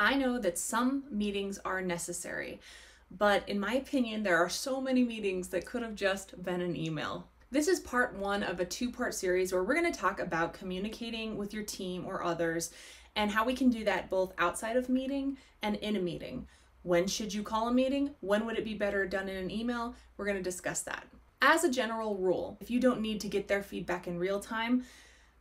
I know that some meetings are necessary, but in my opinion, there are so many meetings that could have just been an email. This is part one of a two-part series where we're going to talk about communicating with your team or others and how we can do that both outside of meeting and in a meeting. When should you call a meeting? When would it be better done in an email? We're going to discuss that. As a general rule, if you don't need to get their feedback in real time,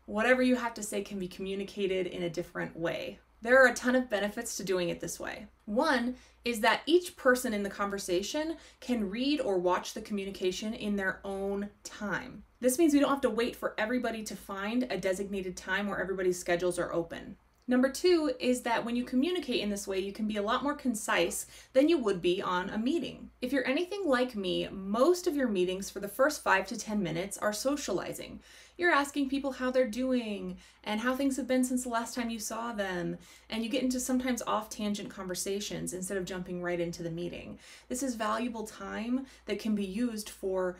whatever you have to say can be communicated in a different way. There are a ton of benefits to doing it this way. One is that each person in the conversation can read or watch the communication in their own time. This means we don't have to wait for everybody to find a designated time where everybody's schedules are open. Number two is that when you communicate in this way, you can be a lot more concise than you would be on a meeting. If you're anything like me, most of your meetings for the first 5 to 10 minutes are socializing. You're asking people how they're doing and how things have been since the last time you saw them. And you get into sometimes off-tangent conversations instead of jumping right into the meeting. This is valuable time that can be used for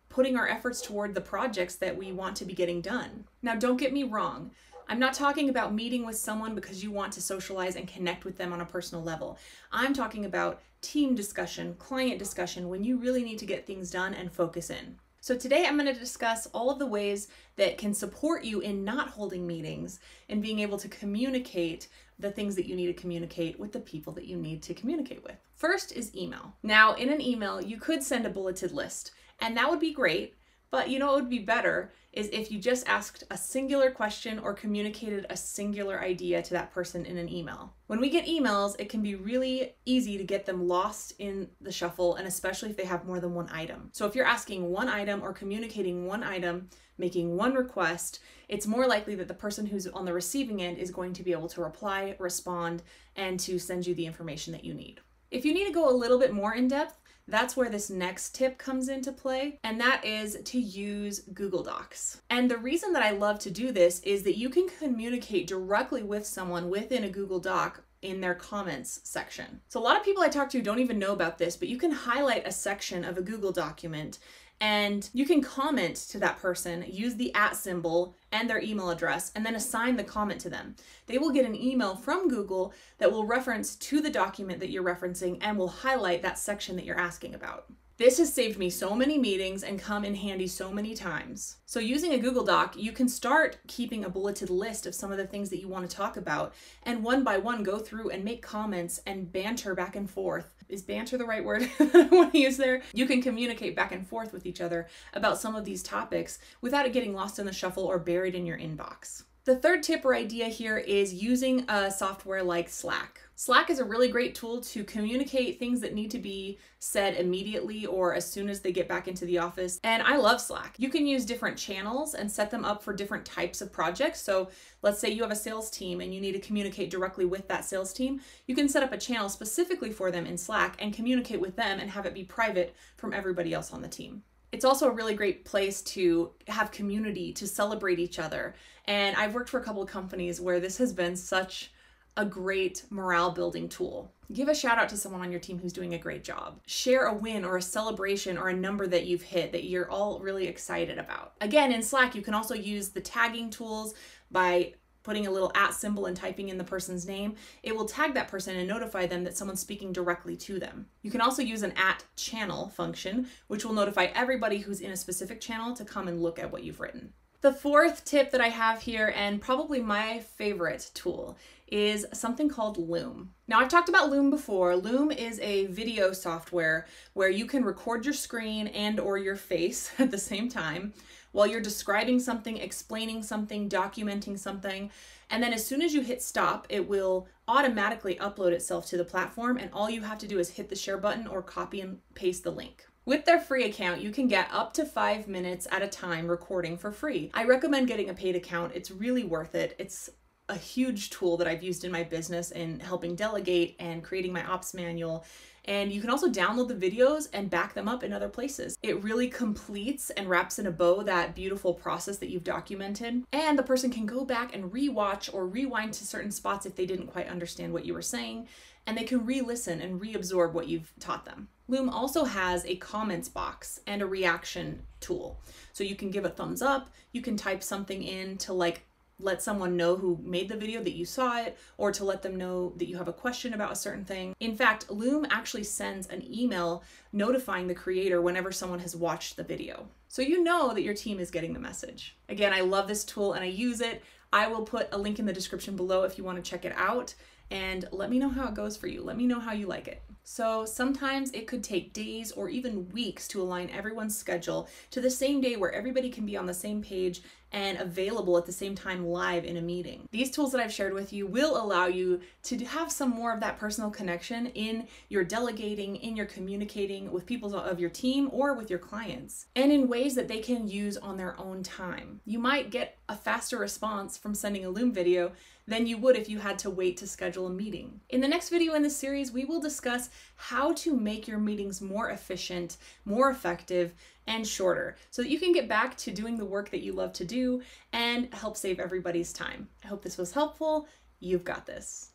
putting our efforts toward the projects that we want to be getting done. Now, don't get me wrong. I'm not talking about meeting with someone because you want to socialize and connect with them on a personal level. I'm talking about team discussion, client discussion, when you really need to get things done and focus in. So today I'm going to discuss all of the ways that can support you in not holding meetings and being able to communicate the things that you need to communicate with the people that you need to communicate with. First is email. Now, in an email, you could send a bulleted list, and that would be great. But you know what would be better is if you just asked a singular question or communicated a singular idea to that person in an email. When we get emails, it can be really easy to get them lost in the shuffle, and especially if they have more than one item. So if you're asking one item or communicating one item, making one request, it's more likely that the person who's on the receiving end is going to be able to reply, respond, and to send you the information that you need. If you need to go a little bit more in depth, that's where this next tip comes into play, and that is to use Google Docs. And the reason that I love to do this is that you can communicate directly with someone within a Google Doc in their comments section. So a lot of people I talk to don't even know about this, but you can highlight a section of a Google document and you can comment to that person, use the @ symbol and their email address, and then assign the comment to them. They will get an email from Google that will reference to the document that you're referencing and will highlight that section that you're asking about. This has saved me so many meetings and come in handy so many times. So using a Google Doc, you can start keeping a bulleted list of some of the things that you want to talk about, and one by one go through and make comments and banter back and forth. Is banter the right word I want to use there? You can communicate back and forth with each other about some of these topics without it getting lost in the shuffle or buried in your inbox. The third tip or idea here is using a software like Slack. Slack is a really great tool to communicate things that need to be said immediately or as soon as they get back into the office. And I love Slack. You can use different channels and set them up for different types of projects. So let's say you have a sales team and you need to communicate directly with that sales team. You can set up a channel specifically for them in Slack and communicate with them and have it be private from everybody else on the team. It's also a really great place to have community, to celebrate each other. And I've worked for a couple of companies where this has been such a great morale building tool. Give a shout out to someone on your team who's doing a great job. Share a win or a celebration or a number that you've hit that you're all really excited about. Again, in Slack, you can also use the tagging tools by putting a little @ symbol and typing in the person's name. It will tag that person and notify them that someone's speaking directly to them. You can also use an @channel function, which will notify everybody who's in a specific channel to come and look at what you've written. The fourth tip that I have here, and probably my favorite tool, is something called Loom. Now, I've talked about Loom before. Loom is a video software where you can record your screen and or your face at the same time while you're describing something, explaining something, documenting something. And then as soon as you hit stop, it will automatically upload itself to the platform, and all you have to do is hit the share button or copy and paste the link. With their free account, you can get up to 5 minutes at a time recording for free. I recommend getting a paid account. It's really worth it. It's a huge tool that I've used in my business in helping delegate and creating my ops manual. And you can also download the videos and back them up in other places. It really completes and wraps in a bow that beautiful process that you've documented. And the person can go back and rewatch or rewind to certain spots if they didn't quite understand what you were saying, and they can re-listen and reabsorb what you've taught them. Loom also has a comments box and a reaction tool. So you can give a thumbs up, you can type something in to like let someone know who made the video that you saw it, or to let them know that you have a question about a certain thing. In fact, Loom actually sends an email notifying the creator whenever someone has watched the video. So you know that your team is getting the message. Again, I love this tool and I use it. I will put a link in the description below if you want to check it out, and let me know how it goes for you. Let me know how you like it. So sometimes it could take days or even weeks to align everyone's schedule to the same day where everybody can be on the same page and available at the same time live in a meeting. These tools that I've shared with you will allow you to have some more of that personal connection in your delegating, in your communicating with people of your team or with your clients, and in ways that they can use on their own time. You might get a faster response from sending a Loom video than you would if you had to wait to schedule a meeting. In the next video in this series, we will discuss how to make your meetings more efficient, more effective, and shorter, so that you can get back to doing the work that you love to do and help save everybody's time. I hope this was helpful. You've got this.